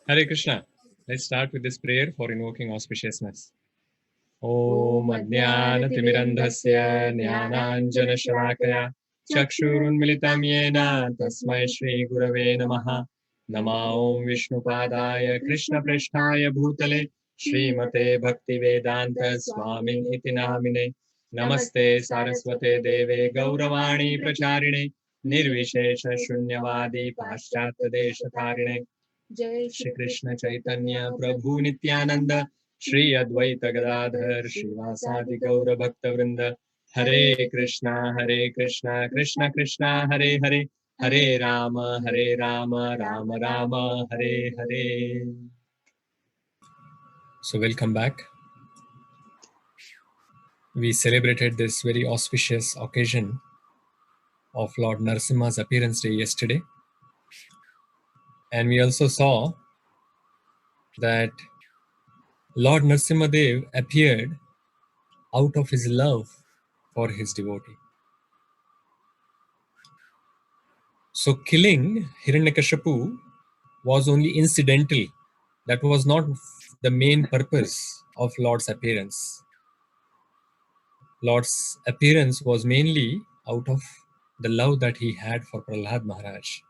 Hare Krishna. Let's start with this prayer for invoking auspiciousness. Om Ajnanatirmirandhasya Jnananjana Shalakaya Chakshurunmilitam Yena Tasmai Shri Gurave Namaha Nama Om Vishnupadaya Krishna Prishtaya Bhutale Srimate Bhakti Vedanta Swamin Iti Namine Namaste Saraswate Deve Gauravani Pracharine Nirvishesha Shunyavadi Paschatya Deshatarine Shri Krishna Chaitanya Prabhu Nityananda Shri Advaita Gadadhar Srivasadi Gaura Bhakta Vrinda Hare Krishna Krishna Krishna Hare Hare Hare Rama Rama Rama Hare Hare. So welcome back. We celebrated this very auspicious occasion of Lord Narasimha's appearance day yesterday. And we also saw that Lord Narasimha Dev appeared out of his love for his devotee. So killing Hiranyakashipu was only incidental. That was not the main purpose of Lord's appearance. Lord's appearance was mainly out of the love that he had for Prahlad Maharaj.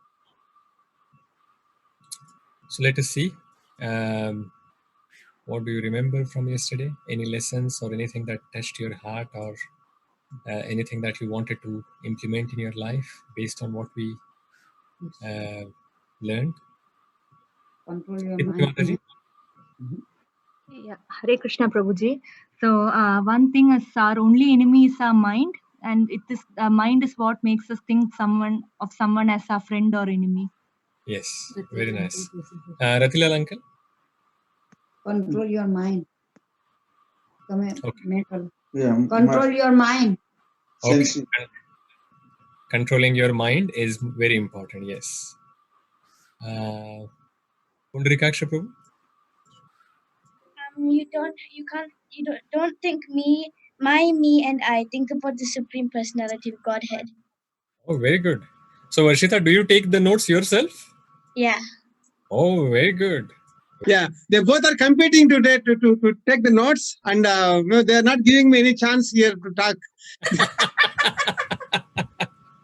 So let us see. What do you remember from yesterday? Any lessons or anything that touched your heart, or anything that you wanted to implement in your life based on what we learned? Control your mind. Yeah, Hare Krishna Prabhuji. So one thing is our only enemy is our mind, and it is mind is what makes us think of someone as our friend or enemy. Yes, very nice. Ratilal uncle? Control your mind. Okay. Yeah, control your mind. Okay. Controlling your mind is very important, yes. Pundrikaksha Prabhu? You don't think me and I. Think about the Supreme Personality of Godhead. Oh, very good. So Varshita, do you take the notes yourself? Yeah. Oh, very good. Yeah, they both are competing to take the notes, and they are not giving me any chance here to talk.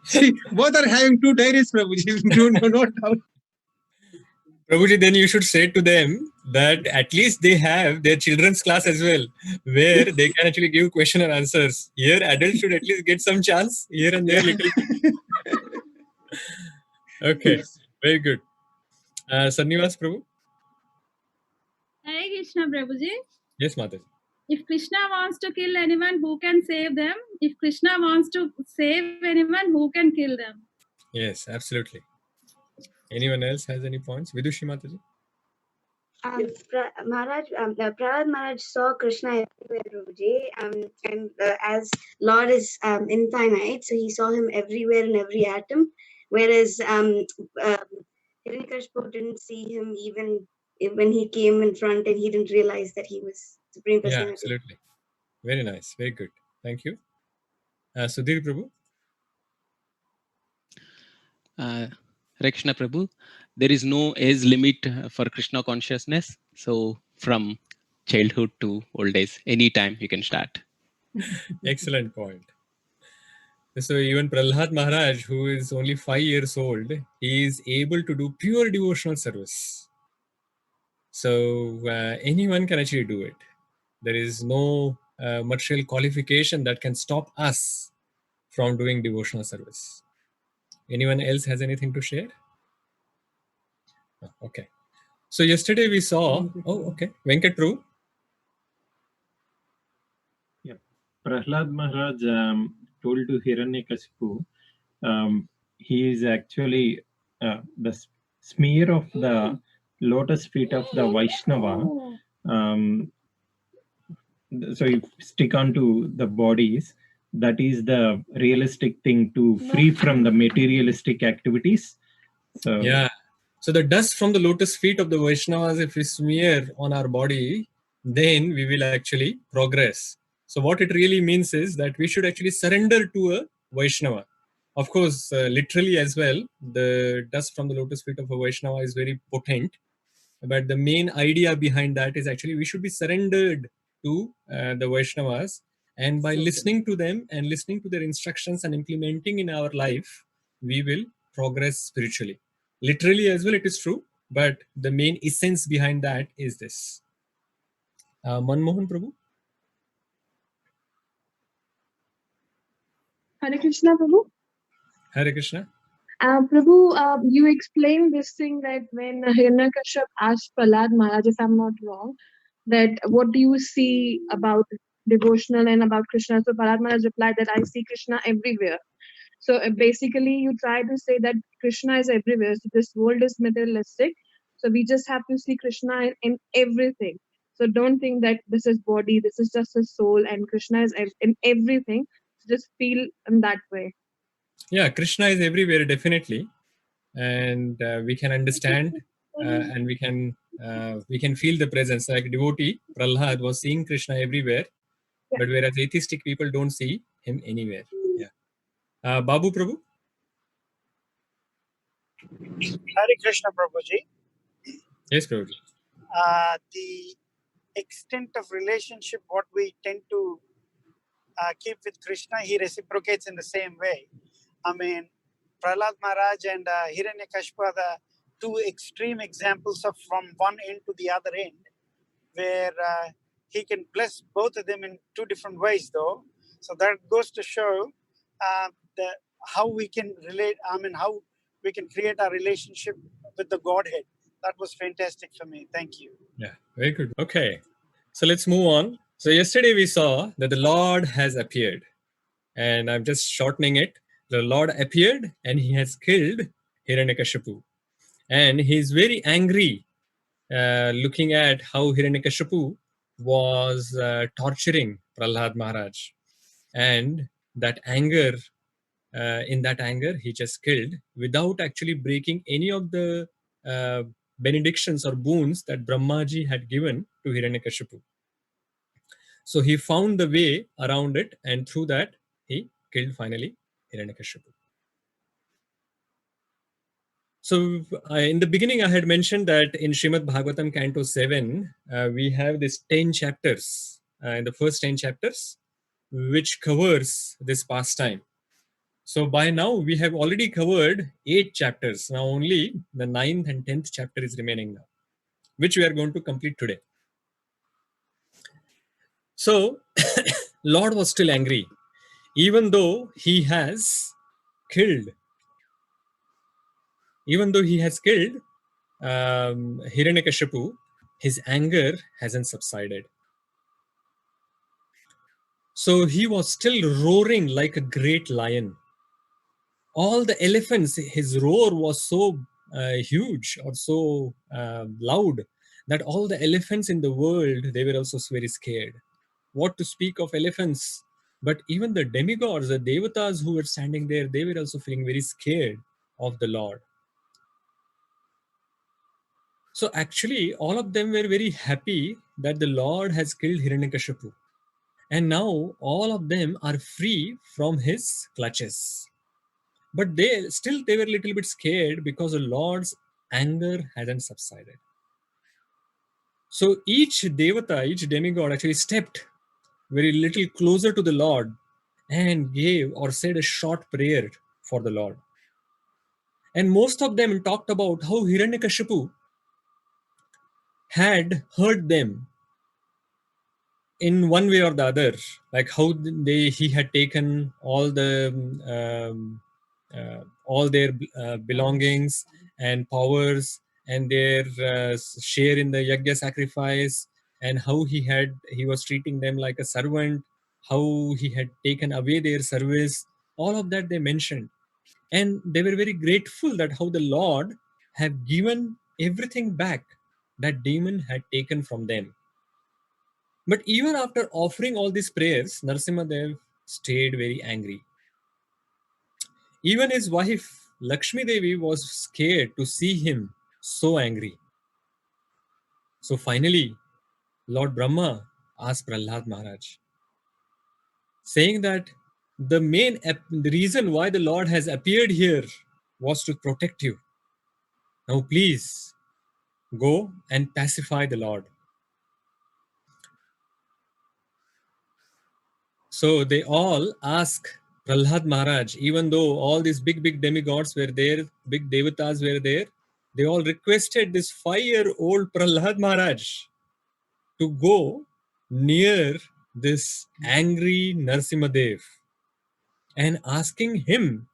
See, both are having 2 diaries, Prabhuji. No doubt. Prabhuji, then you should say to them that at least they have their children's class as well, where they can actually give question and answers. Here, adults should at least get some chance here and there. Little. Okay, very good. Sannivas Prabhu? Hare Krishna Prabhuji. Yes, Mataji. If Krishna wants to kill anyone, who can save them? If Krishna wants to save anyone, who can kill them? Yes, absolutely. Anyone else has any points? Vidushi Mataji? Maharaj, Prahlad Maharaj saw Krishna everywhere, Prabhuji, and as Lord is infinite, so he saw him everywhere in every atom, whereas Hiranyakashipu didn't see him even when he came in front, and he didn't realize that he was Supreme Personality. Yeah, absolutely. Very nice. Very good. Thank you. Sudhir Prabhu? Hare Krishna Prabhu, there is no age limit for Krishna consciousness. So from childhood to old age, anytime you can start. Excellent point. So even Prahlad Maharaj, who is only 5 years old, he is able to do pure devotional service. So anyone can actually do it. There is no material qualification that can stop us from doing devotional service. Anyone else has anything to share? Okay. So yesterday we saw, Venkat Prabhu. Yeah, Prahlad Maharaj told to Hiranyakashipu, he is actually the smear of the lotus feet of the Vaishnava. So if stick onto the bodies, that is the realistic thing to free from the materialistic activities. So yeah. So the dust from the lotus feet of the Vaishnavas, if we smear on our body, then we will actually progress. So what it really means is that we should actually surrender to a Vaishnava. Of course, literally as well, the dust from the lotus feet of a Vaishnava is very potent. but the main idea behind that is actually we should be surrendered to the Vaishnavas, and by listening to them and listening to their instructions and implementing in our life, we will progress spiritually. Literally as well, it is true, but the main essence behind that is this. Manmohan Prabhu. Hare Krishna, Prabhu. Hare Krishna. Prabhu, you explained this thing that when Hiranyakashipu asked Prahlad Maharaj, if I'm not wrong, that what do you see about devotional and about Krishna? So Prahlad Maharaj replied that I see Krishna everywhere. So basically, you try to say that Krishna is everywhere. So this world is materialistic. So we just have to see Krishna in everything. So don't think that this is body, this is just a soul, and Krishna is in everything. So just feel in that way. Yeah, Krishna is everywhere, definitely, and we can understand and we can feel the presence. Like devotee Prahlad was seeing Krishna everywhere, but whereas atheistic people don't see him anywhere. Yeah. Babu Prabhu. Hare Krishna Prabhuji. Yes, Prabhuji. The extent of relationship what we tend to keep with Krishna, he reciprocates in the same way. I mean, Prahlad Maharaj and Hiranyakashipu are the two extreme examples of from one end to the other end, where he can bless both of them in two different ways, though. So that goes to show how we can relate. I mean, how we can create a relationship with the Godhead. That was fantastic for me. Thank you. Yeah, very good. Okay, so let's move on. So yesterday we saw that the Lord has appeared, and I'm just shortening it. The Lord appeared and he has killed Hiranyakashipu, and he's very angry looking at how Hiranyakashipu was torturing Prahlad Maharaj, and that anger, in that anger, he just killed without actually breaking any of the benedictions or boons that Brahmaji had given to Hiranyakashipu. So he found the way around it, and through that, he killed finally Hiranyakashipu. So in the beginning, I had mentioned that in Srimad Bhagavatam, Canto 7, we have these 10 chapters, in the first 10 chapters, which covers this pastime. So by now, we have already covered 8 chapters. Now only the 9th and 10th chapter is remaining now, which we are going to complete today. So Lord was still angry, even though he has killed Hiranyakashipu, his anger hasn't subsided. So he was still roaring like a great lion. All the elephants, his roar was so huge or so loud that all the elephants in the world, they were also very scared. What to speak of elephants? But even the demigods, the devatas who were standing there, they were also feeling very scared of the Lord. So actually, all of them were very happy that the Lord has killed Hiranyakashipu. And now all of them are free from his clutches. But they were a little bit scared because the Lord's anger hadn't subsided. So each devata, each demigod actually stepped very little closer to the Lord and gave or said a short prayer for the Lord. And most of them talked about how Hiranyakashipu had hurt them in one way or the other, like how he had taken all their belongings and powers and their share in the yajna sacrifice, and how he was treating them like a servant, how he had taken away their service. All of that they mentioned, and they were very grateful that how the Lord had given everything back that demon had taken from them. But even after offering all these prayers, Narasimha Dev stayed very angry. Even his wife, Lakshmi Devi, was scared to see him so angry. So finally, Lord Brahma asked Prahlad Maharaj, saying that the reason why the Lord has appeared here was to protect you. Now please, go and pacify the Lord. So they all ask Prahlad Maharaj, even though all these big demigods were there, big devatas were there, they all requested this 5-year-old Prahlad Maharaj to go near this angry Narasimha Dev and asking him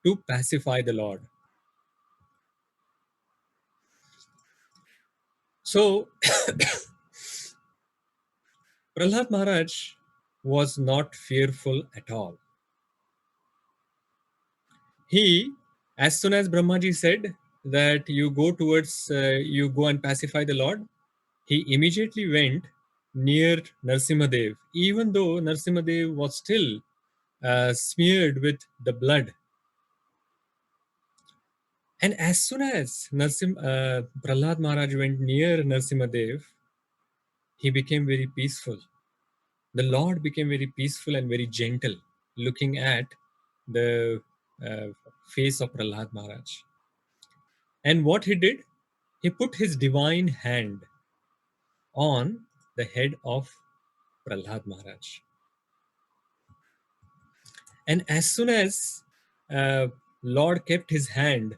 to pacify the Lord. So Prahlad Maharaj was not fearful at all. He, as soon as Brahmaji said that you go towards, you go and pacify the Lord, he immediately went near Narasimha Dev, even though Narasimha Dev was still smeared with the blood. And as soon as Prahlad Maharaj went near Narasimha Dev, he became very peaceful. The Lord became very peaceful and very gentle, looking at the face of Prahlad Maharaj. And what he did, he put his divine hand on the head of Prahlad Maharaj. And as soon as Lord kept his hand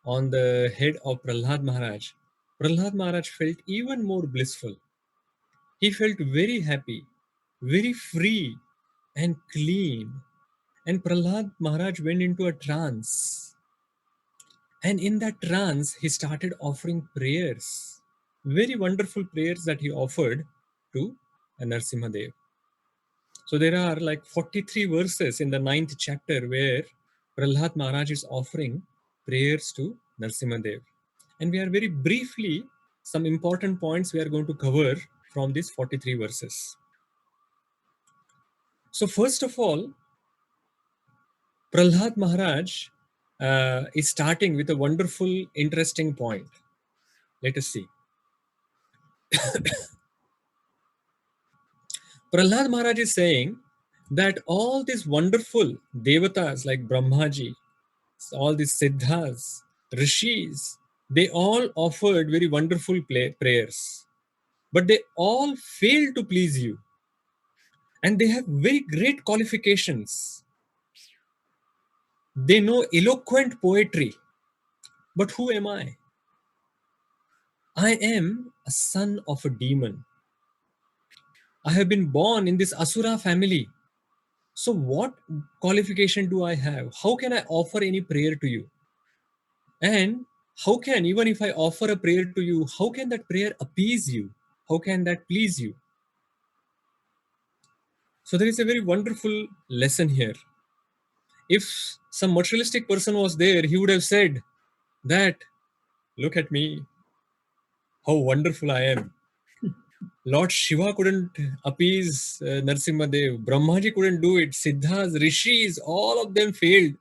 on the head of Prahlad Maharaj felt even more blissful. He felt very happy, very free and clean. And Prahlad Maharaj went into a trance. And in that trance, he started offering prayers, very wonderful prayers that he offered to Narasimha Dev. So there are like 43 verses in the 9th chapter where Prahlad Maharaj is offering prayers to Narasimha Dev. And we are very briefly, some important points we are going to cover from these 43 verses. So first of all, Prahlad Maharaj is starting with a wonderful, interesting point. Let us see. Prahlad Maharaj is saying that all these wonderful devatas like Brahmaji, all these siddhas, rishis, they all offered very wonderful prayers. But they all failed to please you. And they have very great qualifications. They know eloquent poetry. But who am I? I am a son of a demon. I have been born in this Asura family. So what qualification do I have? How can I offer any prayer to you? And how can, even if I offer a prayer to you, how can that prayer appease you? How can that please you? So there is a very wonderful lesson here. If some materialistic person was there, he would have said that, look at me, how wonderful I am. Lord Shiva couldn't appease Narasimha Dev. Brahmaji couldn't do it. Siddhas, rishis, all of them failed.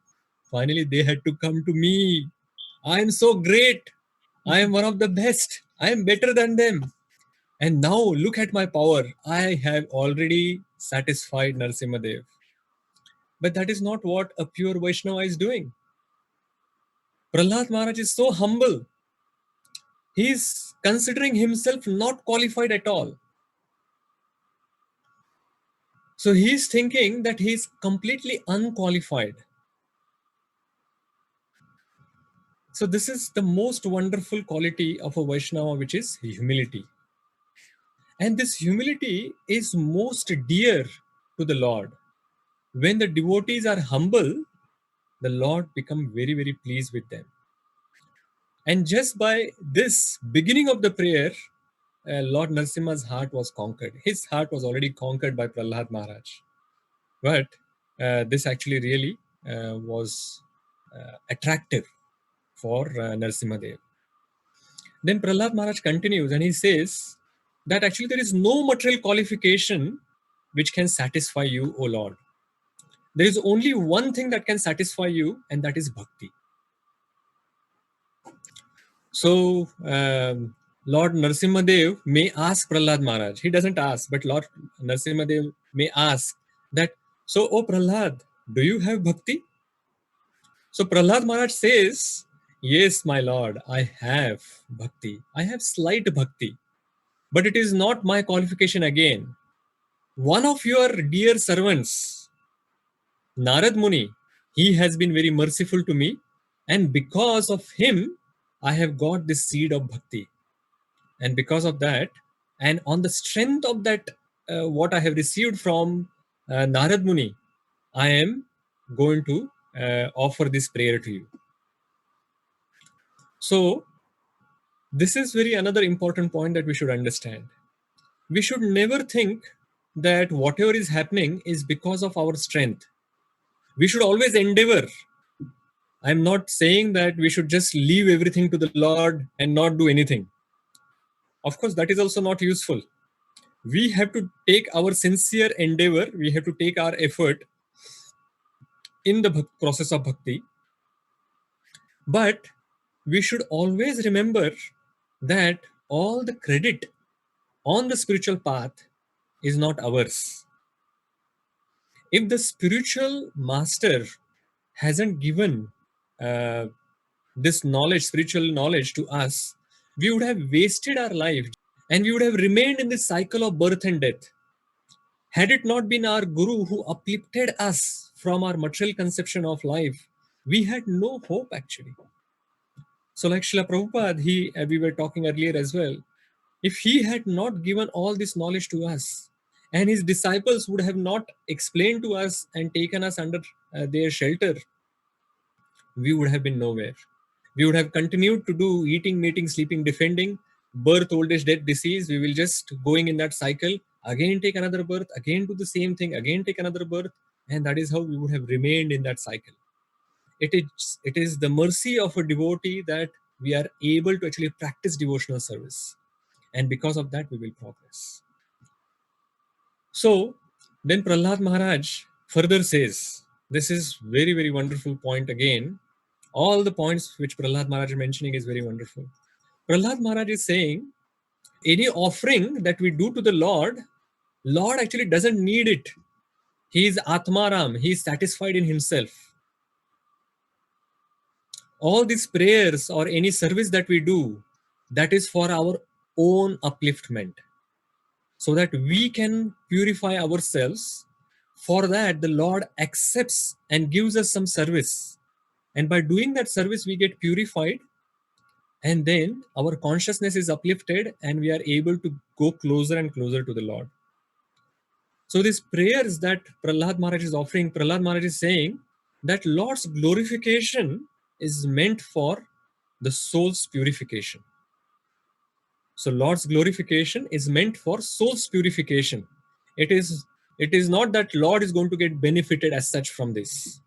Finally, they had to come to me. I am so great. I am one of the best. I am better than them. And now look at my power. I have already satisfied Narasimha Dev. But that is not what a pure Vaishnava is doing. Prahlad Maharaj is so humble. He is considering himself not qualified at all. So he is thinking that he is completely unqualified. So this is the most wonderful quality of a Vaishnava, which is humility. And this humility is most dear to the Lord. When the devotees are humble, the Lord becomes very, very pleased with them. And just by this beginning of the prayer, Lord Narasimha's heart was conquered. His heart was already conquered by Prahlad Maharaj. But this actually really was attractive for Narasimha Dev. Then Prahlad Maharaj continues and he says that actually there is no material qualification which can satisfy you, O Lord. There is only one thing that can satisfy you, and that is bhakti. So Lord Narasimha Dev may ask Prahlad Maharaj. He doesn't ask, but Lord Narasimha Dev may ask that, so, oh Prahlad, do you have bhakti? So Prahlad Maharaj says, Yes, my lord, I have bhakti. I have slight bhakti. But it is not my qualification again. One of your dear servants, Narad Muni, he has been very merciful to me. And because of him, I have got this seed of bhakti. And because of that, and on the strength of that, what I have received from Narad Muni, I am going to offer this prayer to you. So, this is very another important point that we should understand. We should never think that whatever is happening is because of our strength. We should always endeavor. I'm not saying that we should just leave everything to the Lord and not do anything. Of course, that is also not useful. We have to take our sincere endeavor, we have to take our effort in the process of bhakti. But we should always remember that all the credit on the spiritual path is not ours. If the spiritual master hasn't given this knowledge, spiritual knowledge to us, we would have wasted our life and we would have remained in this cycle of birth and death. Had it not been our Guru who uplifted us from our material conception of life, we had no hope actually. So like Srila Prabhupada, we were talking earlier as well, if he had not given all this knowledge to us, and his disciples would have not explained to us and taken us under their shelter, we would have been nowhere. We would have continued to do eating, mating, sleeping, defending, birth, old age, death, disease. We will just going in that cycle, again take another birth, again do the same thing, again take another birth, and that is how we would have remained in that cycle. It is the mercy of a devotee that we are able to actually practice devotional service. And because of that, we will progress. So, then Prahlad Maharaj further says, this is very, very wonderful point again. All the points which Prahlad Maharaj is mentioning is very wonderful. Prahlad Maharaj is saying, any offering that we do to the Lord actually doesn't need it. He is Atmaram, he is satisfied in himself. All these prayers or any service that we do, that is for our own upliftment, so that we can purify ourselves. For that, the Lord accepts and gives us some service. And by doing that service, we get purified. And then our consciousness is uplifted and we are able to go closer and closer to the Lord. So these prayers that Prahlad Maharaj is offering, Prahlad Maharaj is saying that Lord's glorification is meant for the soul's purification. So Lord's glorification is meant for soul's purification. It is not that Lord is going to get benefited as such from this.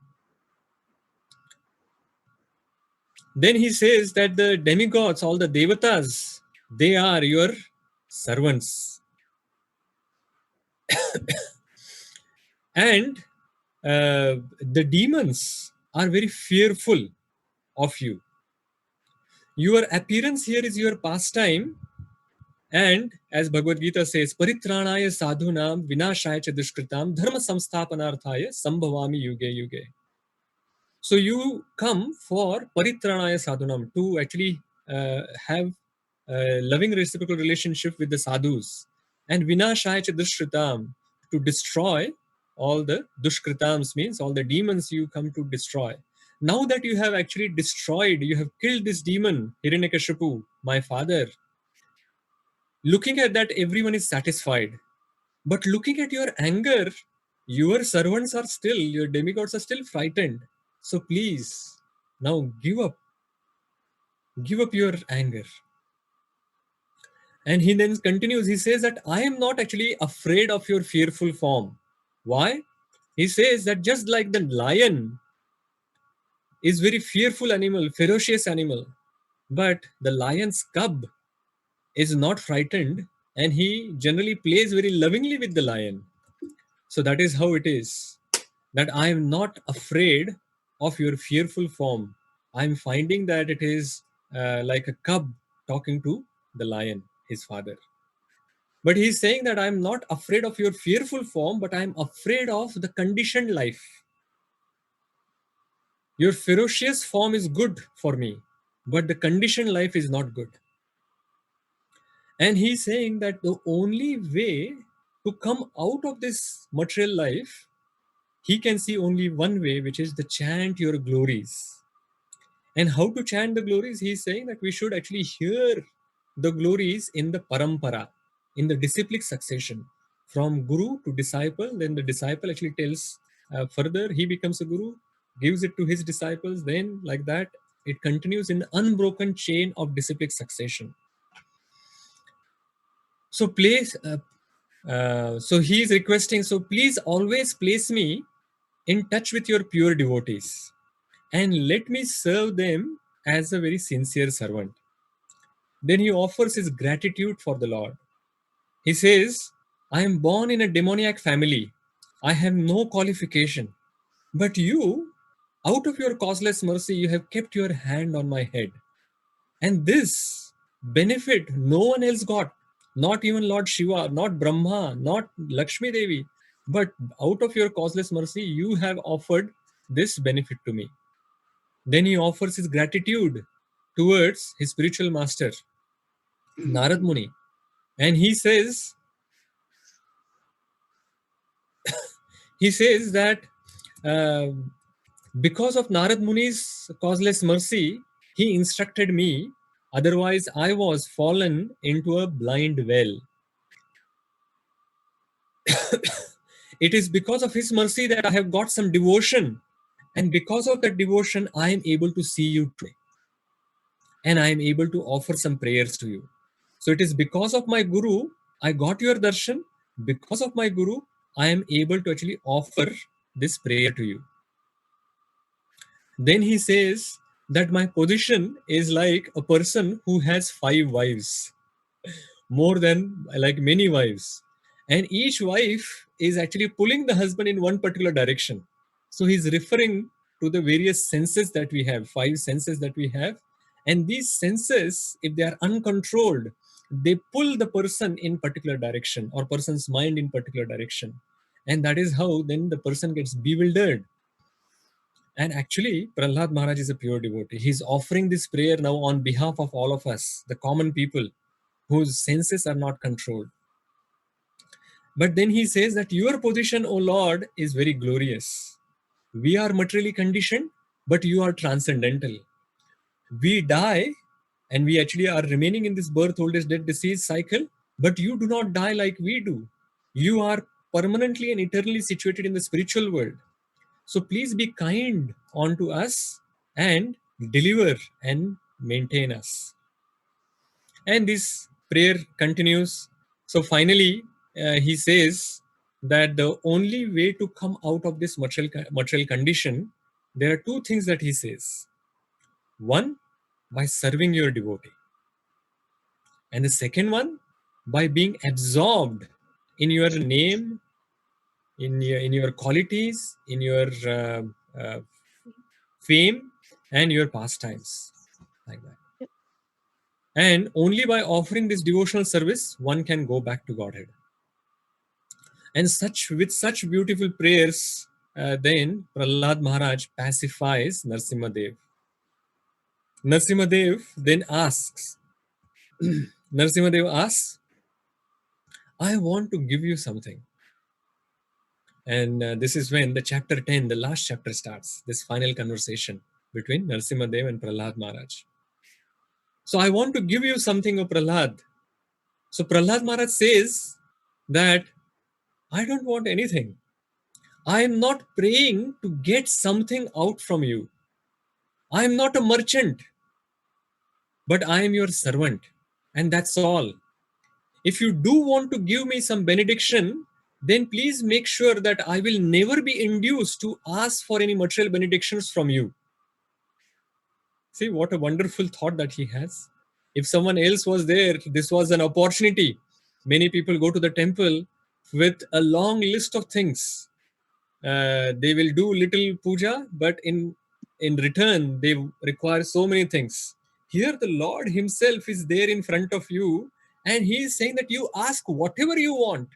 Then he says that the demigods, all the devatas, they are your servants. And the demons are very fearful of you. Your appearance here is your pastime. And as Bhagavad Gita says, Paritranaya sadhunam vinashaya cha dushkritam dharma samsthapanarthaya sambhavami yuge yuge. So you come for Paritranaya sadhunam, to actually have a loving reciprocal relationship with the sadhus, and vinashaya cha dushkritam, to destroy all the dushkritams, means all the demons you come to destroy. Now that you have actually destroyed, you have killed this demon, Hiranyakashipu, my father, looking at that, everyone is satisfied. But looking at your anger, your servants are still, your demigods are still frightened. So please, now give up your anger. And he then continues, he says that I am not actually afraid of your fearful form. Why? He says that just like the lion is very fearful animal, ferocious animal, but the lion's cub is not frightened and he generally plays very lovingly with the lion. So that is how it is, that I am not afraid of your fearful form. I'm finding that it is like a cub talking to the lion, his father. But he's saying that I'm not afraid of your fearful form, but I'm afraid of the conditioned life. Your ferocious form is good for me. but the conditioned life is not good. And he's saying that the only way to come out of this material life, he can see only one way, which is to chant your glories. And how to chant the glories? He's saying that we should actually hear the glories in the parampara, in the disciplic succession, from guru to disciple. Then the disciple actually tells further, he becomes a guru, gives it to his disciples. Then, like that, it continues in unbroken chain of disciplic succession. So so he is requesting, so please always place me in touch with your pure devotees and let me serve them as a very sincere servant. Then he offers his gratitude for the Lord. He says, I am born in a demoniac family. I have no qualification. But you, out of your causeless mercy, you have kept your hand on my head. And this benefit no one else got. Not even Lord Shiva, not Brahma, not Lakshmi Devi. But out of your causeless mercy, you have offered this benefit to me. Then he offers his gratitude towards his spiritual master, Narad Muni. And he says that because of Narad Muni's causeless mercy, he instructed me. Otherwise, I was fallen into a blind well. It is because of his mercy that I have got some devotion. And because of that devotion, I am able to see you today. And I am able to offer some prayers to you. So it is because of my Guru, I got your darshan. Because of my Guru, I am able to actually offer this prayer to you. Then he says that my position is like a person who has 5 wives, more than like many wives. And each wife is actually pulling the husband in one particular direction. So he's referring to the various senses that we have, 5 senses that we have. And these senses, if they are uncontrolled, they pull the person in particular direction or person's mind in particular direction. And that is how then the person gets bewildered. And actually, Prahlad Maharaj is a pure devotee. He's offering this prayer now on behalf of all of us, the common people whose senses are not controlled. But then he says that your position, O Lord, is very glorious. We are materially conditioned, but you are transcendental. We die and we actually are remaining in this birth, old age, death, disease cycle, but you do not die like we do. You are permanently and eternally situated in the spiritual world. So please be kind unto us and deliver and maintain us. And this prayer continues. So finally, he says that the only way to come out of this material condition, there are 2 things that he says. One, by serving your devotee. And the second one, by being absorbed in your name, in your qualities, in your fame, and your pastimes, like that. Yep. And only by offering this devotional service, one can go back to Godhead. And with such beautiful prayers, then Prahlad Maharaj pacifies Narasimha Dev. Narasimha Dev then asks, Narasimha Dev asks, I want to give you something. And this is when the chapter 10, the last chapter starts, this final conversation between Narasimha Dev and Prahlad Maharaj. So I want to give you something, O Prahlad. So Prahlad Maharaj says that I don't want anything. I am not praying to get something out from you. I am not a merchant, but I am your servant. And that's all. If you do want to give me some benediction, then please make sure that I will never be induced to ask for any material benedictions from you. See what a wonderful thought that he has. If someone else was there, this was an opportunity. Many people go to the temple with a long list of things. They will do little puja, but in return, they require so many things. Here, the Lord himself is there in front of you, and he is saying that you ask whatever you want,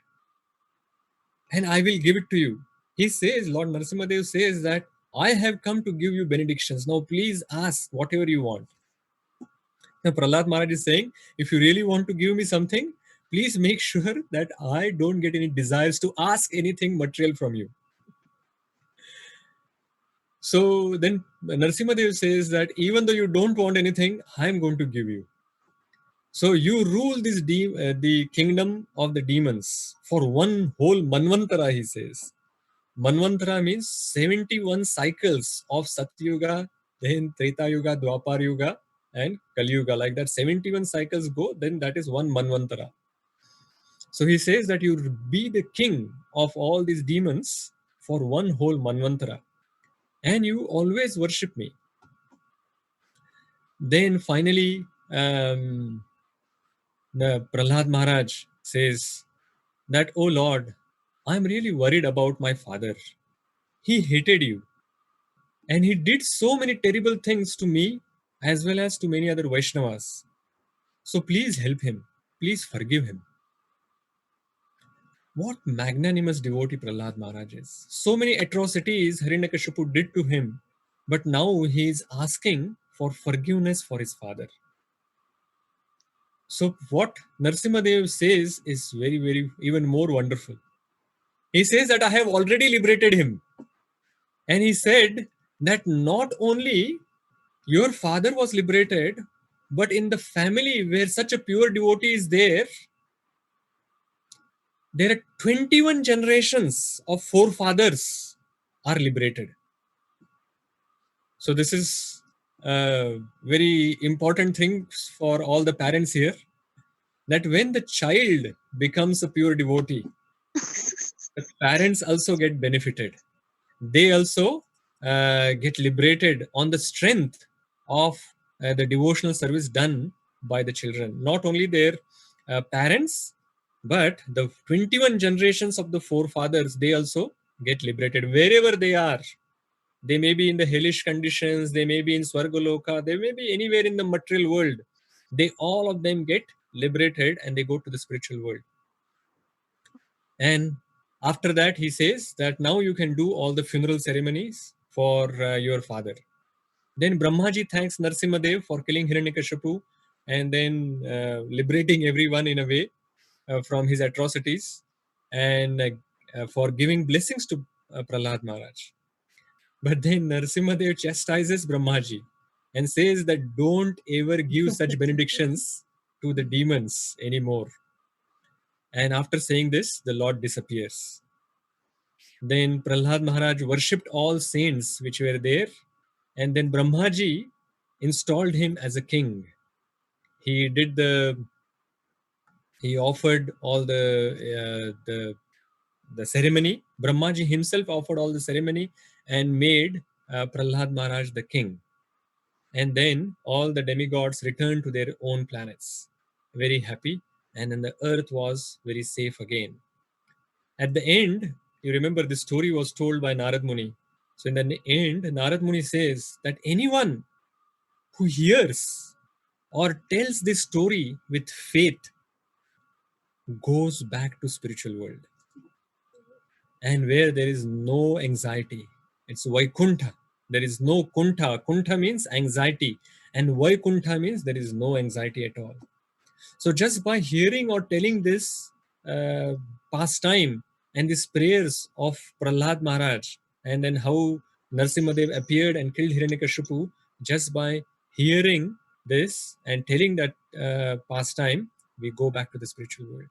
and I will give it to you. He says, Lord Narasimha Dev says that I have come to give you benedictions. Now, please ask whatever you want. Now, Prahlad Maharaj is saying, if you really want to give me something, please make sure that I don't get any desires to ask anything material from you. So then Narasimha Dev says that even though you don't want anything, I'm going to give you. So you rule this the kingdom of the demons for one whole Manvantara, he says. Manvantara means 71 cycles of Satyuga, then Treta Yuga, Dwapar Yuga, and Kali Yuga. Like that, 71 cycles go, then that is one Manvantara. So he says that you be the king of all these demons for one whole Manvantara, and you always worship me. Then finally, the Prahlad Maharaj says that, oh Lord, I'm really worried about my father. He hated you. And he did so many terrible things to me as well as to many other Vaishnavas. So please help him. Please forgive him. What magnanimous devotee Prahlad Maharaj is. So many atrocities Hiranyakashipu did to him, but now he is asking for forgiveness for his father. So what Narasimhadev says is very, very, even more wonderful. He says that I have already liberated him. And he said that not only your father was liberated, but in the family where such a pure devotee is there, there are 21 generations of forefathers are liberated. So this is a very important thing for all the parents here, that when the child becomes a pure devotee, the parents also get benefited. They also get liberated on the strength of the devotional service done by the children. Not only their parents, but the 21 generations of the forefathers, they also get liberated wherever they are. They may be in the hellish conditions, they may be in Swargaloka, they may be anywhere in the material world. They all of them get liberated and they go to the spiritual world. And after that, he says that now you can do all the funeral ceremonies for your father. Then Brahmaji thanks Narasimhadev for killing Hiranyakashipu and then liberating everyone in a way from his atrocities, and for giving blessings to Prahlad Maharaj. But then Narasimhadev chastises Brahmaji and says that don't ever give such benedictions to the demons anymore. And after saying this, the Lord disappears. Then Prahlad Maharaj worshipped all saints which were there, and then Brahmaji installed him as a king. He did he offered all the ceremony. Brahmaji himself offered all the ceremony and made Prahlad Maharaj the king. And then all the demigods returned to their own planets, very happy, and then the earth was very safe again. At the end, you remember the story was told by Narad Muni. So in the end, Narad Muni says that anyone who hears or tells this story with faith goes back to spiritual world. And where there is no anxiety, it's Vaikuntha. There is no Kuntha. Kuntha means anxiety, and Vaikuntha means there is no anxiety at all. So just by hearing or telling this pastime and these prayers of Prahlad Maharaj, and then how Narasimhadev appeared and killed Hiranyakashipu, just by hearing this and telling that pastime, we go back to the spiritual world.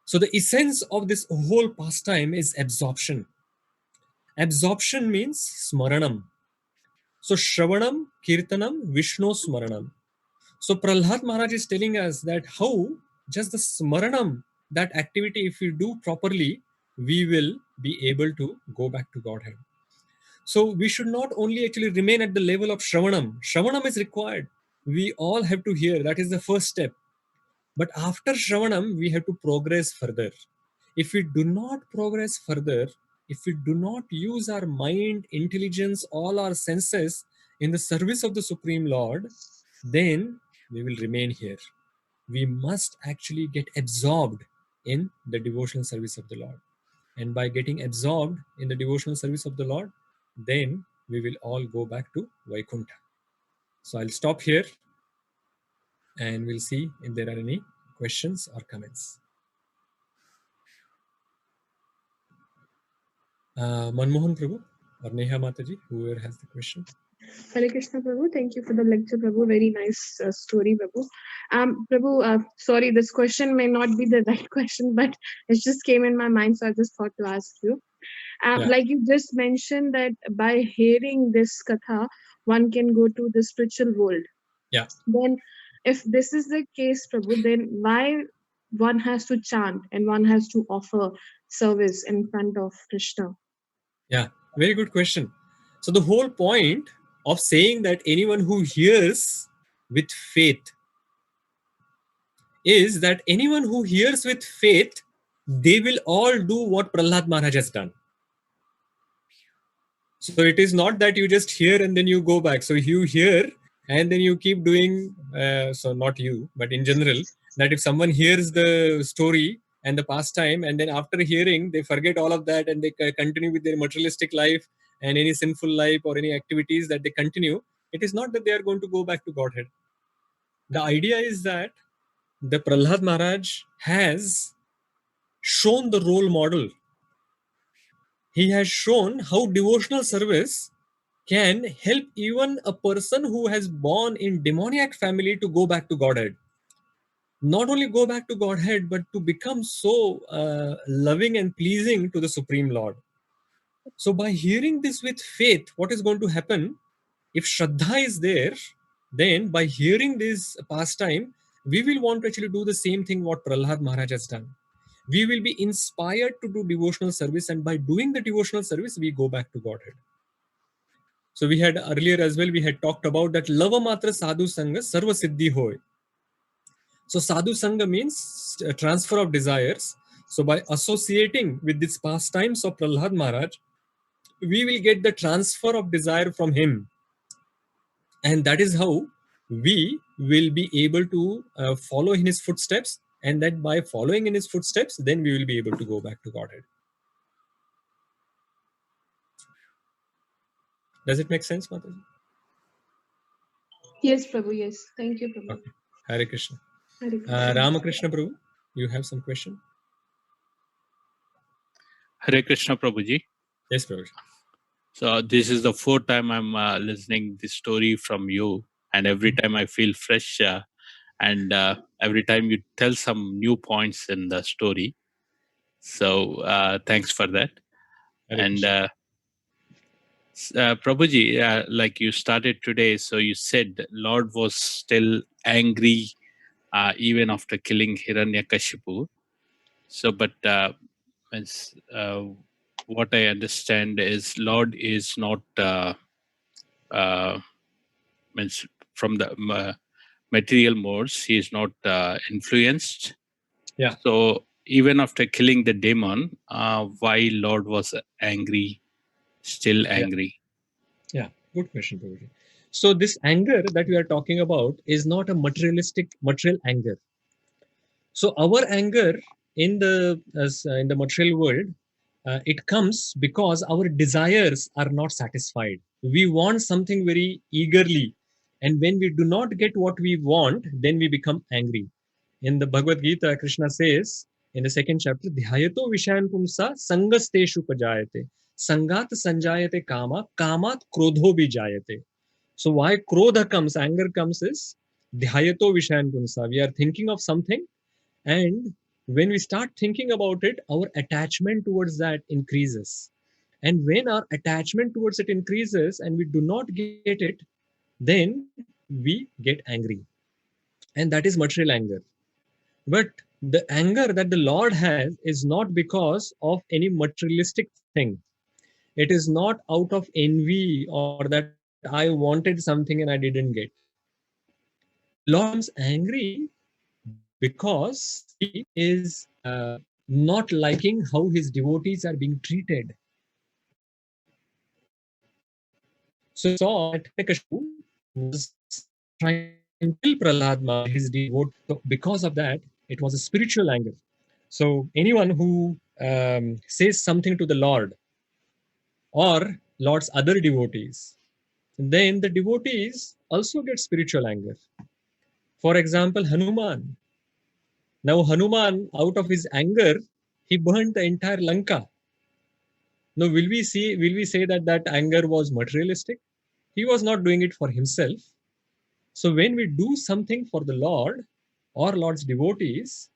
So the essence of this whole pastime is absorption. Absorption means smaranam. So Shravanam, Kirtanam, Vishnu Smaranam. So Prahlad Maharaj is telling us that how just the smaranam, that activity, if we do properly, we will be able to go back to Godhead. So we should not only actually remain at the level of Shravanam. Shravanam is required. We all have to hear. That is the first step. But after Shravanam, we have to progress further. If we do not progress further, if we do not use our mind, intelligence, all our senses in the service of the Supreme Lord, then we will remain here. We must actually get absorbed in the devotional service of the Lord. And by getting absorbed in the devotional service of the Lord, then we will all go back to Vaikuntha. So I'll stop here. and we'll see if there are any questions or comments. Manmohan Prabhu or Neha Mataji, whoever has the question. Hare Krishna Prabhu, thank you for the lecture, Prabhu. Very nice story, Prabhu. Prabhu, sorry, this question may not be the right question, but it just came in my mind, so I just thought to ask you. Like you just mentioned that by hearing this katha, one can go to the spiritual world. Yeah. Then, if this is the case, Prabhu, then why one has to chant and one has to offer service in front of Krishna? Yeah, very good question. So the whole point of saying that anyone who hears with faith is that anyone who hears with faith, they will all do what Prahlad Maharaj has done. So it is not that you just hear and then you go back. So you hear and then you keep doing, so not you, but in general, that if someone hears the story and the pastime, and then after hearing, they forget all of that and they continue with their materialistic life and any sinful life or any activities that they continue, it is not that they are going to go back to Godhead. The idea is that the Prahlad Maharaj has shown the role model. He has shown how devotional service can help even a person who has born in demoniac family to go back to Godhead. Not only go back to Godhead, but to become so loving and pleasing to the Supreme Lord. So by hearing this with faith, what is going to happen? If Shraddha is there, then by hearing this pastime, we will want to actually do the same thing what Prahlad Maharaj has done. We will be inspired to do devotional service, and by doing the devotional service, we go back to Godhead. So we had earlier as well, we had talked about that lava matra sadhu sangha sarva siddhi hoy. So sadhu sangha means transfer of desires. So by associating with these pastimes of Prahlad Maharaj, we will get the transfer of desire from him. And that is how we will be able to follow in his footsteps. And that by following in his footsteps, then we will be able to go back to Godhead. Does it make sense, Mataji? Yes, Prabhu, yes. Thank you, Prabhu. Okay. Hare Krishna. Hare Krishna. Ramakrishna Prabhu, you have some question? Hare Krishna Prabhuji. Yes, Prabhuji. So this is the fourth time I'm listening this story from you, and every time I feel fresh, and every time you tell some new points in the story. So thanks for that. Hare and Krishna. Prabhuji, like you started today, so you said Lord was still angry even after killing Hiranyakashipu. So, but what I understand is Lord is not means from the material modes. He is not influenced. Yeah. So even after killing the demon, why Lord was angry, still angry? Yeah, good question, Prabhuji. So this anger that we are talking about is not a material anger. So our anger in the material world, it comes because our desires are not satisfied. We want something very eagerly, and when we do not get what we want, then we become angry. In the Bhagavad Gita, Krishna says in the second chapter, Dhyayato Vishayan Pumsa Sangasteshu Pajayate. Sangat Sanjayate Kama, Kamat Krodho Bijayate. So why Krodha comes, anger comes is Dhyayato Vishayan Pumsa. We are thinking of something, and when we start thinking about it, our attachment towards that increases. And when our attachment towards it increases and we do not get it, then we get angry. And that is material anger. But the anger that the Lord has is not because of any materialistic thing. It is not out of envy or that I wanted something and I didn't get. The Lord becomes angry because he is not liking how his devotees are being treated. So he saw that Hiranyakashipu was trying to kill Prahlad Maharaj, his devotee. So because of that, it was a spiritual anger. So anyone who says something to the Lord or Lord's other devotees, then the devotees also get spiritual anger. For example, Hanuman. Now Hanuman, out of his anger, he burnt the entire Lanka. Now will we say that that anger was materialistic? He was not doing it for himself. So when we do something for the Lord or Lord's devotees,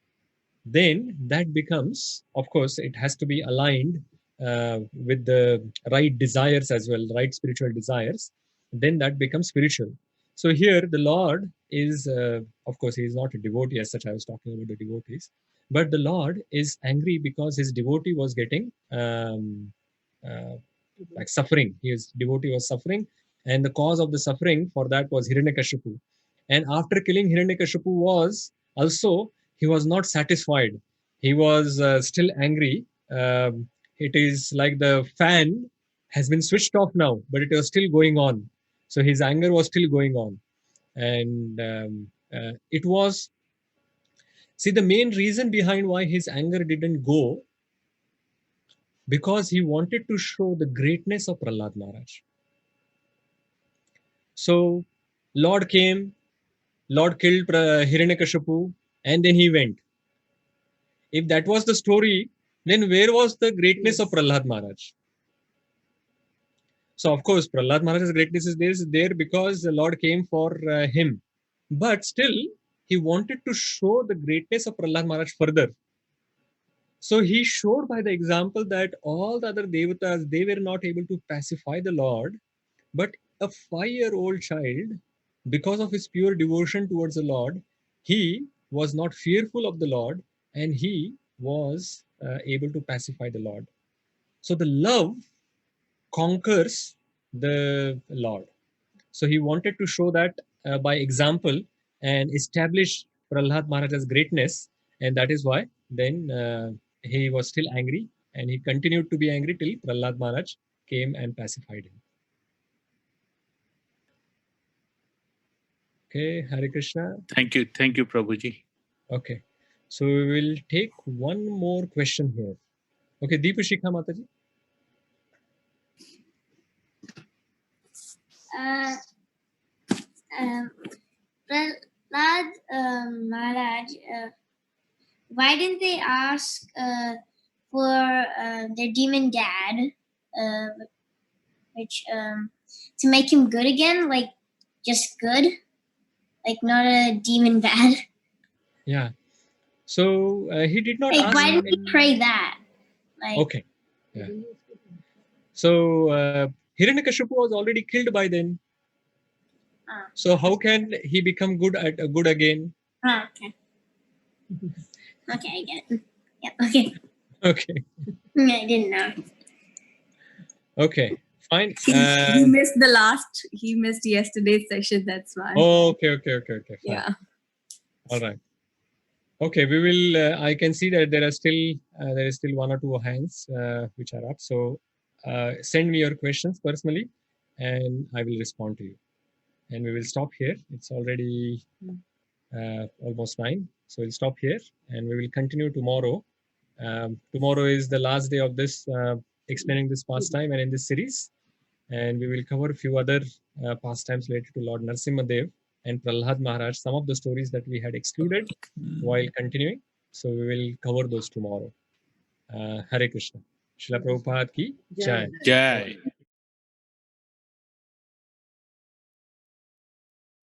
then that becomes, of course, it has to be aligned with the right desires as well, right spiritual desires. Then that becomes spiritual. So here the Lord is, of course, he is not a devotee as such. I was talking about the devotees, but the Lord is angry because his devotee was getting like suffering. His devotee was suffering, and the cause of the suffering for that was Hiranyakashipu. And after killing Hiranyakashipu was also, he was not satisfied. He was still angry. It is like the fan has been switched off now, but it was still going on. So his anger was still going on. And it was, see, the main reason behind why his anger didn't go, because he wanted to show the greatness of Prahlad Maharaj. So Lord came, Lord killed Hiranyakashipu, and then he went. If that was the story, then where was the greatness of Prahlad Maharaj? So of course, Prahlad Maharaj's greatness is there because the Lord came for him. But still, he wanted to show the greatness of Prahlad Maharaj further. So he showed by the example that all the other devatas, they were not able to pacify the Lord, but a 5-year-old child, because of his pure devotion towards the Lord, he was not fearful of the Lord, and he was able to pacify the Lord. So the love conquers the Lord. So he wanted to show that by example and establish Prahlad Maharaj's greatness, and that is why then he was still angry, and he continued to be angry till Prahlad Maharaj came and pacified him. Okay, Hare Krishna. Thank you, Prabhuji. Okay, so we will take one more question here. Okay, Deepashika Mataji. Prahlad Maharaj, why didn't they ask for their demon dad, which to make him good again, like just good, like not a demon bad? Yeah. So he did not Like, ask. why didn't he pray that? Like, okay. Yeah. So Hiranyakashipu was already killed by then. So how can he become good again? Okay. Okay, I get it. Yep. Okay. Okay. I didn't know. Okay. Fine. He missed the last. He missed yesterday's session. That's why. Oh, okay. Fine. Yeah. All right. Okay, we will. I can see that there is still 1 or 2 hands which are up. So send me your questions personally, and I will respond to you. And we will stop here. It's already almost 9, so we'll stop here, and we will continue tomorrow. Tomorrow is the last day of this explaining this pastime and in this series, and we will cover a few other pastimes related to Lord Narasimha Dev and Prahlad Maharaj, some of the stories that we had excluded while continuing. So we will cover those tomorrow. Hare Krishna. Srila Prabhupada ki Jai. Jai.